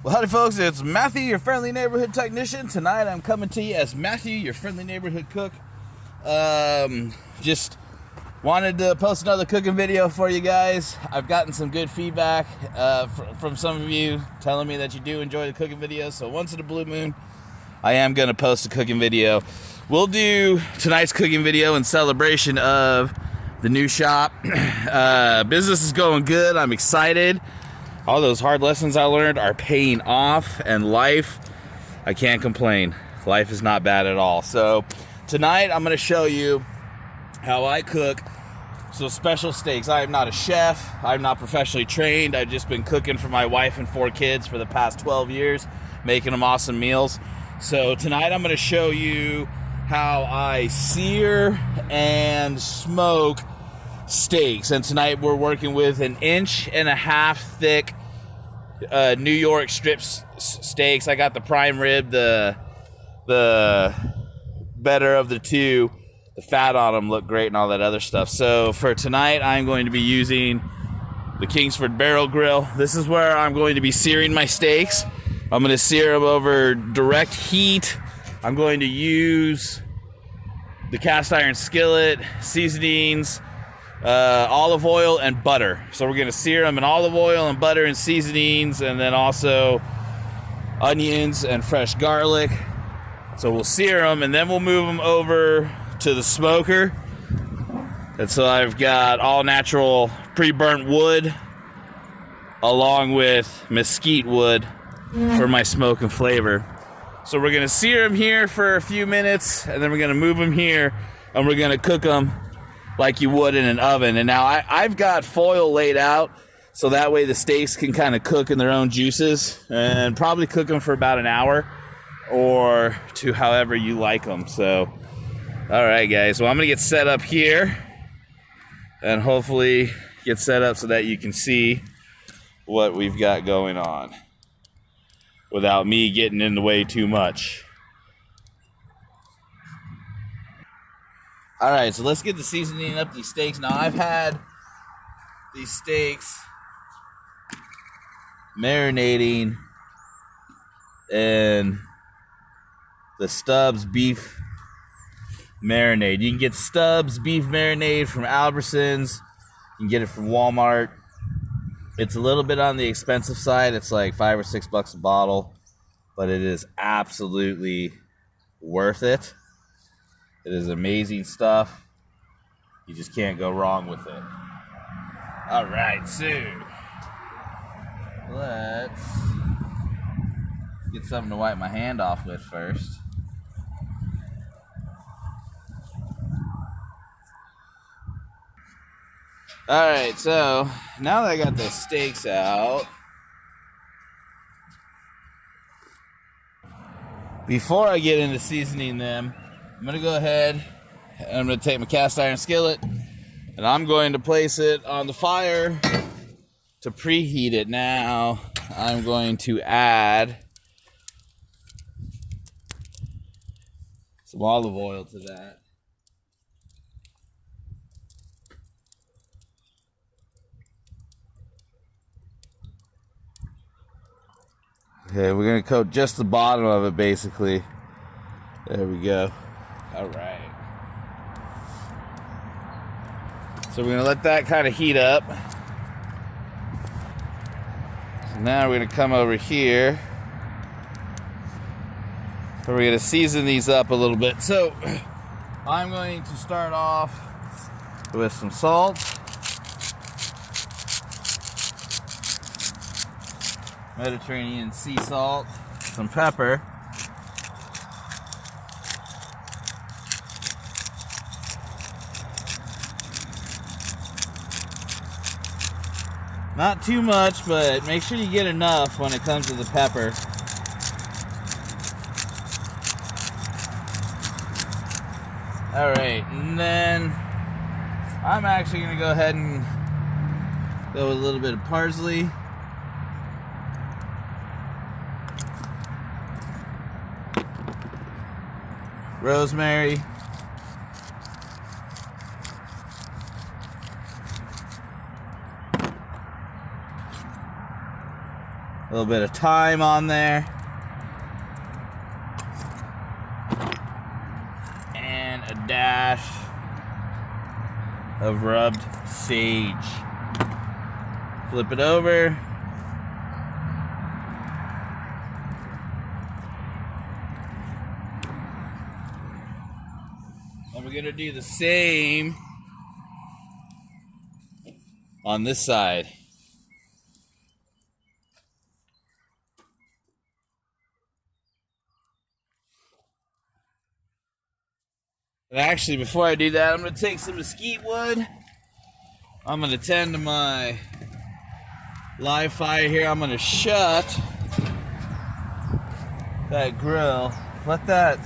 Well, howdy folks, it's Matthew, your friendly neighborhood technician. Tonight I'm coming to you as Matthew, your friendly neighborhood cook. Just wanted to post another cooking video for you guys. I've gotten some good feedback from some of you telling me that you do enjoy the cooking videos. So once in a blue moon, I am going to post a cooking video. We'll do tonight's cooking video in celebration of the new shop. Business is going good. I'm excited. All those hard lessons I learned are paying off, and life, I can't complain. Life is not bad at all. So tonight I'm going to show you how I cook some special steaks. I am not a chef. I'm not professionally trained. I've just been cooking for my wife and 4 kids for the past 12 years, making them awesome meals. So tonight I'm going to show you how I sear and smoke steaks. And tonight we're working with 1.5 inch thick New York strip steaks. I got the prime rib, the better of the two. The fat on them look great and all that other stuff. So for tonight I'm going to be using the Kingsford barrel grill. This is where I'm going to be searing my steaks. I'm going to sear them over direct heat. I'm going to use the cast iron skillet, seasonings, olive oil and butter. So we're going to sear them in olive oil and butter and seasonings, and then also onions and fresh garlic. So we'll sear them and then we'll move them over to the smoker. And so I've got all natural pre-burnt wood along with mesquite wood for my smoke and flavor. So we're going to sear them here for a few minutes, and then we're going to move them here and we're going to cook them like you would in an oven. And now I've got foil laid out so that way the steaks can kind of cook in their own juices, and probably cook them for about an hour or to however you like them. So, all right, guys. Well, I'm going to get set up here and hopefully get set up so that you can see what we've got going on without me getting in the way too much. All right, so let's get the seasoning up these steaks. Now, I've had these steaks marinating in the Stubbs beef marinade. You can get Stubbs beef marinade from Albertsons. You can get it from Walmart. It's a little bit on the expensive side. It's like $5 or $6 a bottle, but it is absolutely worth it. It is amazing stuff. You just can't go wrong with it. All right, so let's get something to wipe my hand off with first. All right, so now that I got the steaks out, before I get into seasoning them, I'm going to go ahead and I'm going to take my cast iron skillet and I'm going to place it on the fire to preheat it. Now I'm going to add some olive oil to that. Okay, we're going to coat just the bottom of it, basically. There we go. All right. So we're going to let that kind of heat up. So now we're going to come over here. And we're going to season these up a little bit. So I'm going to start off with some salt. Mediterranean sea salt, some pepper, not too much, but make sure you get enough when it comes to the pepper. All right, and then I'm actually going to go ahead and go with a little bit of parsley. Rosemary, A little bit of thyme on there. And a dash of rubbed sage. Flip it over. And we're gonna do the same on this side. And actually, before I do that, I'm gonna take some mesquite wood. I'm gonna tend to my live fire here. I'm gonna shut that grill. Let that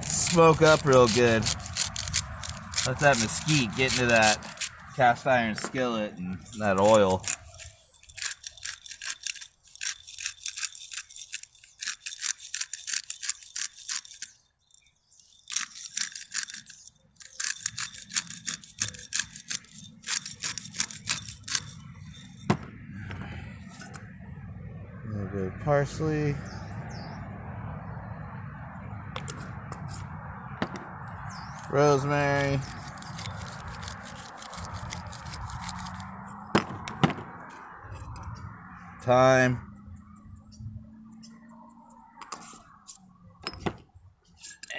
smoke up real good. Let that mesquite get into that cast iron skillet and that oil. A little bit of parsley. Rosemary. Thyme.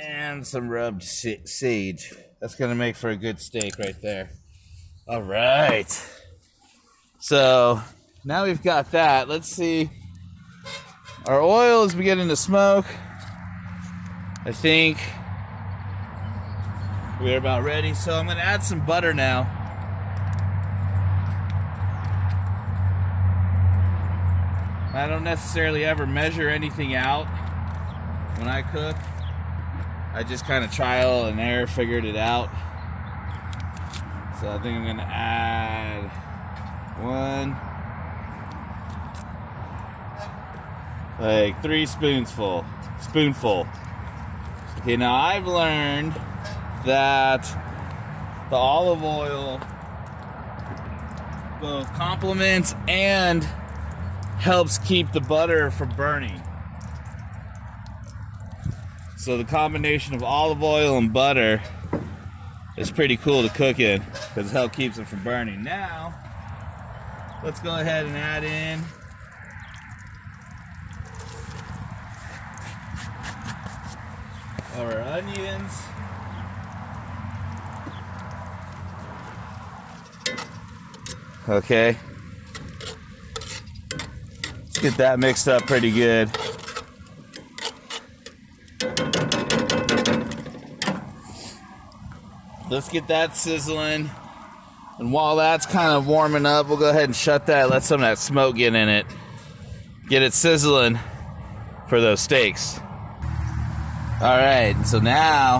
And some rubbed sage. That's gonna make for a good steak right there. All right. So now we've got that. Let's see. Our oil is beginning to smoke. I think we're about ready. So I'm gonna add some butter now. I don't necessarily ever measure anything out when I cook. I just kind of trial and error figured it out. So I think I'm gonna add like 3 spoonful. Okay, now I've learned that the olive oil both complements and helps keep the butter from burning. So the combination of olive oil and butter is pretty cool to cook in because it helps keeps it from burning. Now, let's go ahead and add in our onions. Okay. Let's get that mixed up pretty good. Let's get that sizzling. And while that's kind of warming up, we'll go ahead and shut that, let some of that smoke get in it. Get it sizzling for those steaks. All right, so now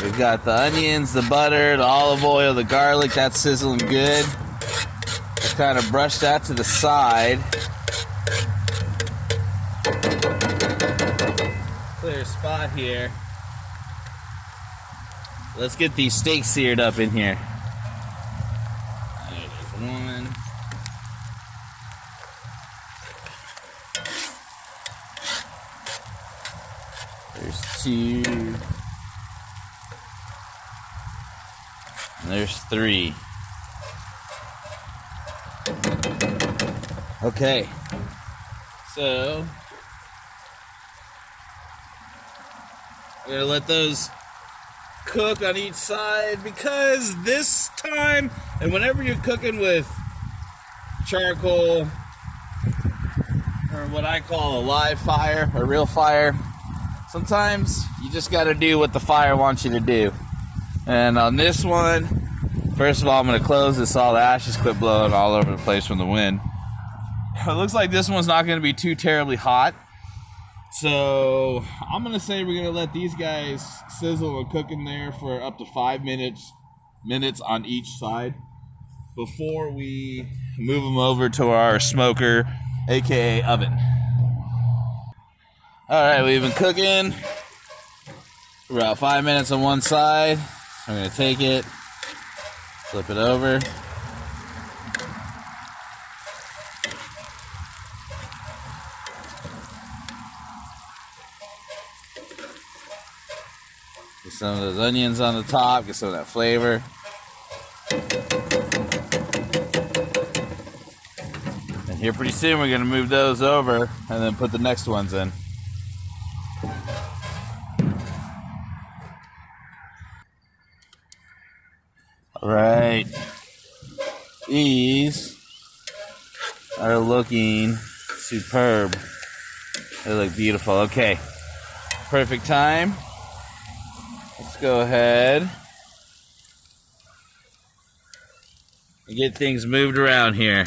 we've got the onions, the butter, the olive oil, the garlic, that's sizzling good. Let's kind of brush that to the side. Clear spot here. Let's get these steaks seared up in here. There's one. There's 2. And there's 3. Okay. So we're gonna let those cook on each side because this time, and whenever you're cooking with charcoal or what I call a live fire or real fire, sometimes you just got to do what the fire wants you to do. And on this one, first of all, I'm going to close this so all the ashes quit blowing all over the place from the wind. It looks like this one's not going to be too terribly hot. So I'm going to say we're going to let these guys sizzle and cook in there for up to 5 minutes on each side before we move them over to our smoker, aka oven. All right, we've been cooking for about 5 minutes on one side. I'm going to take it, flip it over. Get some of those onions on the top, get some of that flavor. And here pretty soon we're gonna move those over and then put the next ones in. All right, these are looking superb. They look beautiful. Okay, perfect time. Let's go ahead and get things moved around here.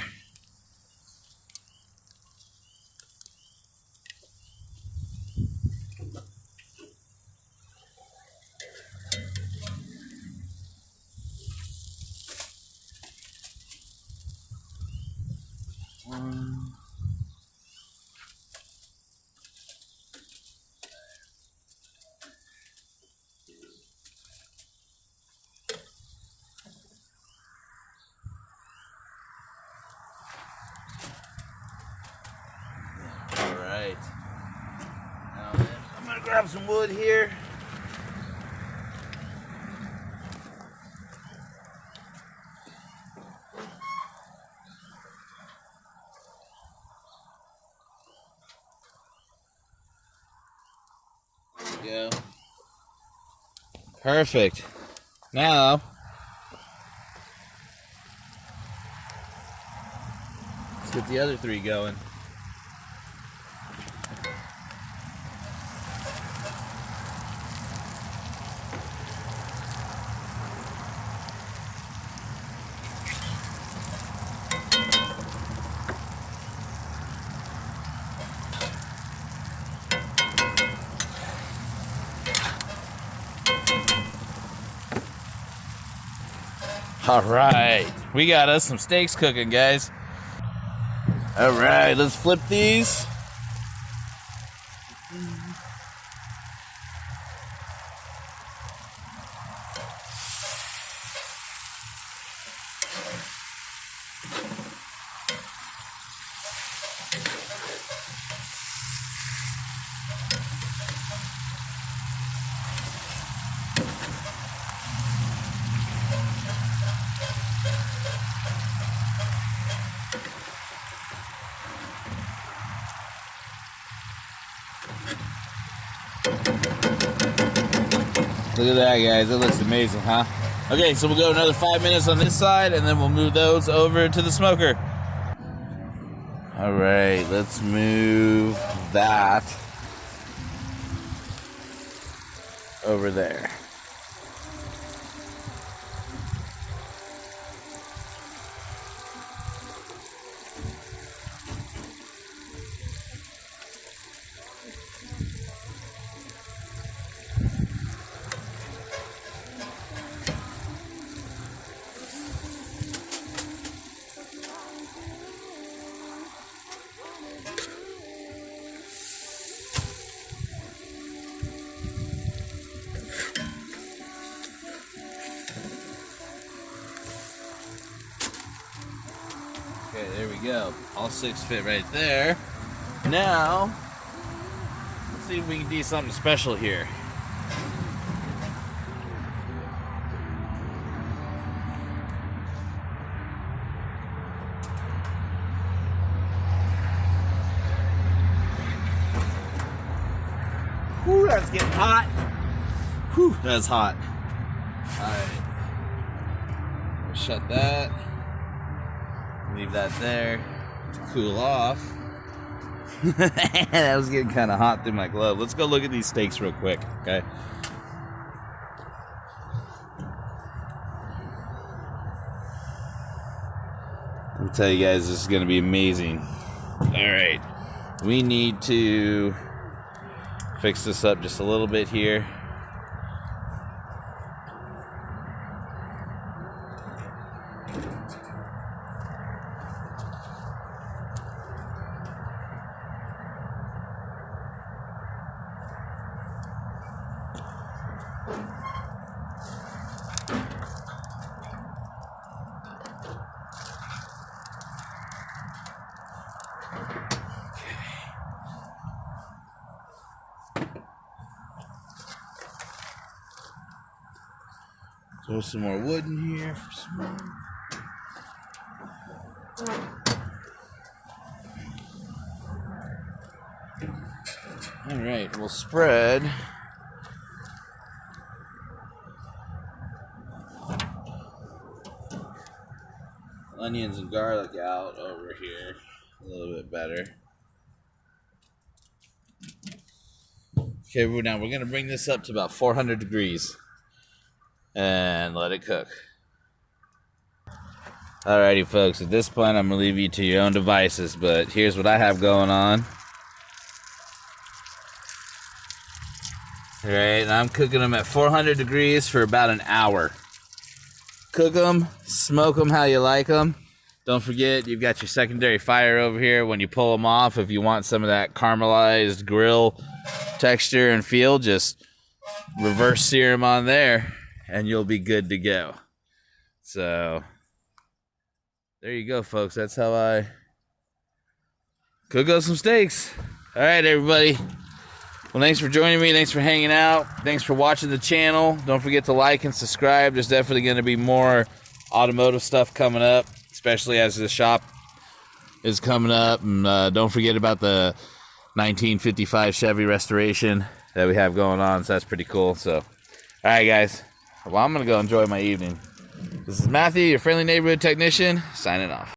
Alright. Now then, I'm gonna grab some wood here. There we go. Perfect. Now, let's get the other three going. All right, we got us some steaks cooking, guys. All right, let's flip these. Look at that, guys. It looks amazing, huh? Okay, so we'll go another 5 minutes on this side, and then we'll move those over to the smoker. All right, let's move that over there. Okay, there we go. All 6 fit right there. Now, let's see if we can do something special here. Whew, that's getting hot. Whew, that's hot. Alright. Shut that. Leave that there to cool off. That was getting kind of hot through my glove. Let's go look at these steaks real quick, okay? I'll tell you guys, this is going to be amazing. Alright. We need to fix this up just a little bit here. Throw some more wood in here for some more. Alright, we'll spread onions and garlic out over here a little bit better. Okay, now we're going to bring this up to about 400 degrees and let it cook. Alrighty, folks, at this point I'm going to leave you to your own devices, but here's what I have going on. Alright, and I'm cooking them at 400 degrees for about an hour. Cook them, smoke them how you like them. Don't forget, you've got your secondary fire over here. When you pull them off, if you want some of that caramelized grill texture and feel, just reverse sear them on there and you'll be good to go. So there you go, folks. That's how I cook up some steaks. All right, everybody. Well, thanks for joining me. Thanks for hanging out. Thanks for watching the channel. Don't forget to like and subscribe. There's definitely going to be more automotive stuff coming up, especially as the shop is coming up. And don't forget about the 1955 Chevy restoration that we have going on. So that's pretty cool. So, all right, guys. Well, I'm going to go enjoy my evening. This is Matthew, your friendly neighborhood technician, signing off.